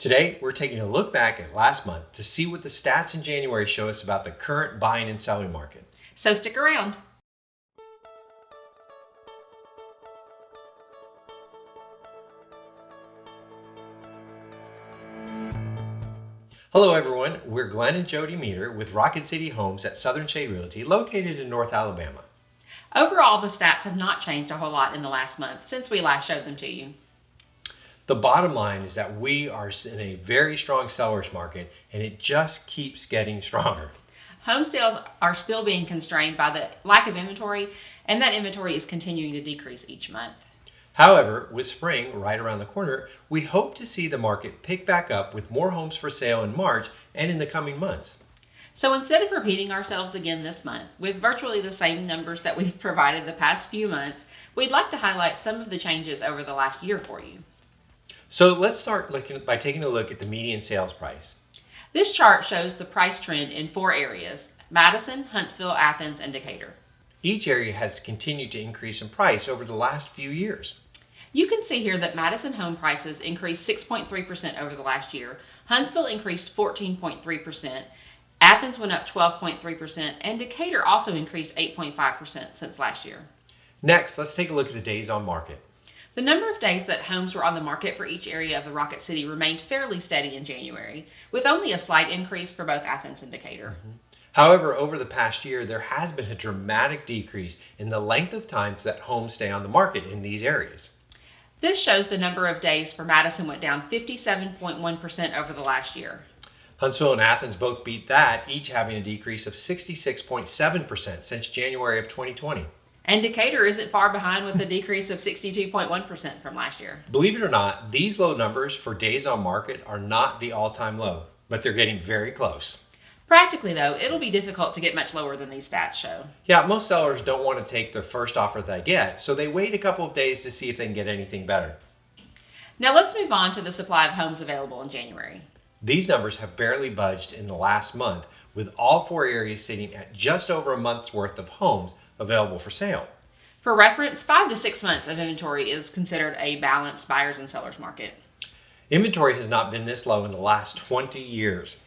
Today, we're taking a look back at last month to see what the stats in January show us about the current buying and selling market. So stick around. Hello everyone, we're Glenn and Jodi Meter with Rocket City Homes at Southern Shade Realty located in North Alabama. Overall, the stats have not changed a whole lot in the last month since we last showed them to you. The bottom line is that we are in a very strong seller's market and it just keeps getting stronger. Home sales are still being constrained by the lack of inventory, and that inventory is continuing to decrease each month. However, with spring right around the corner, we hope to see the market pick back up with more homes for sale in March and in the coming months. So instead of repeating ourselves again this month with virtually the same numbers that we've provided the past few months, we'd like to highlight some of the changes over the last year for you. So let's start by taking a look at the median sales price. This chart shows the price trend in 4 areas: Madison, Huntsville, Athens, and Decatur. Each area has continued to increase in price over the last few years. You can see here that Madison home prices increased 6.3% over the last year, Huntsville increased 14.3%, Athens went up 12.3%, and Decatur also increased 8.5% since last year. Next, let's take a look at the days on market. The number of days that homes were on the market for each area of the Rocket City remained fairly steady in January, with only a slight increase for both Athens and Decatur. However, over the past year, there has been a dramatic decrease in the length of times that homes stay on the market in these areas. This shows the number of days for Madison went down 57.1% over the last year. Huntsville and Athens both beat that, each having a decrease of 66.7% since January of 2020. And Decatur isn't far behind with a decrease of 62.1% from last year. Believe it or not, these low numbers for days on market are not the all-time low, but they're getting very close. Practically, though, it'll be difficult to get much lower than these stats show. Yeah, most sellers don't want to take the first offer they get, so they wait a couple of days to see if they can get anything better. Now let's move on to the supply of homes available in January. These numbers have barely budged in the last month, with all 4 areas sitting at just over a month's worth of homes available for sale. For reference, 5 to 6 months of inventory is considered a balanced buyers and sellers market. Inventory has not been this low in the last 20 years.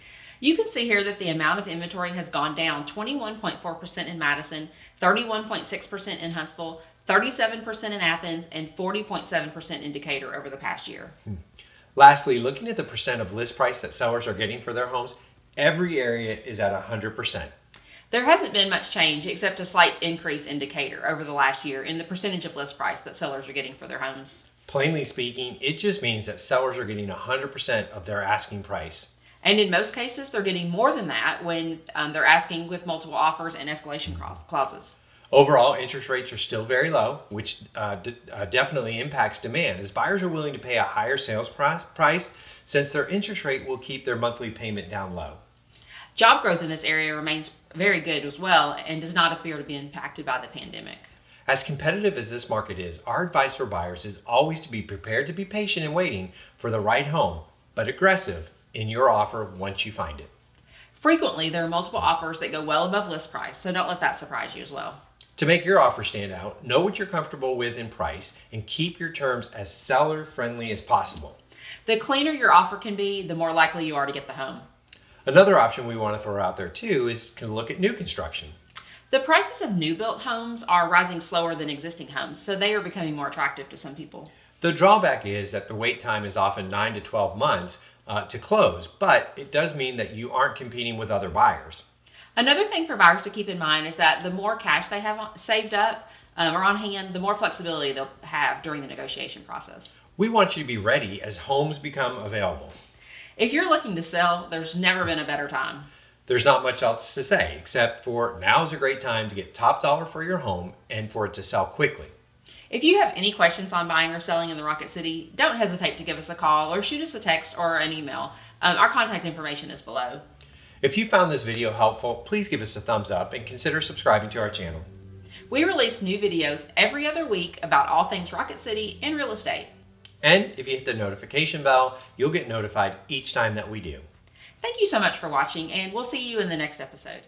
You can see here that the amount of inventory has gone down 21.4% in Madison, 31.6% in Huntsville, 37% in Athens, and 40.7% in Decatur over the past year. Lastly, looking at the percent of list price that sellers are getting for their homes, every area is at 100%. There hasn't been much change except a slight increase in Decatur over the last year in the percentage of list price that sellers are getting for their homes. Plainly speaking, it just means that sellers are getting 100% of their asking price. And in most cases, they're getting more than that when they're asking with multiple offers and escalation clauses. Overall, interest rates are still very low, which definitely impacts demand, as buyers are willing to pay a higher sales price since their interest rate will keep their monthly payment down low. Job growth in this area remains very good as well and does not appear to be impacted by the pandemic. As competitive as this market is, our advice for buyers is always to be prepared to be patient and waiting for the right home, but aggressive in your offer once you find it. Frequently, there are multiple offers that go well above list price, so don't let that surprise you as well. To make your offer stand out, know what you're comfortable with in price and keep your terms as seller-friendly as possible. The cleaner your offer can be, the more likely you are to get the home. Another option we want to throw out there too is to look at new construction. The prices of new built homes are rising slower than existing homes, so they are becoming more attractive to some people. The drawback is that the wait time is often 9 to 12 months to close, but it does mean that you aren't competing with other buyers. Another thing for buyers to keep in mind is that the more cash they have saved up or on hand, the more flexibility they'll have during the negotiation process. We want you to be ready as homes become available. If you're looking to sell, there's never been a better time. There's not much else to say except for now's a great time to get top dollar for your home and for it to sell quickly. If you have any questions on buying or selling in the Rocket City, don't hesitate to give us a call or shoot us a text or an email. Our contact information is below. If you found this video helpful, please give us a thumbs up and consider subscribing to our channel. We release new videos every other week about all things Rocket City and real estate. And if you hit the notification bell, you'll get notified each time that we do. Thank you so much for watching, and we'll see you in the next episode.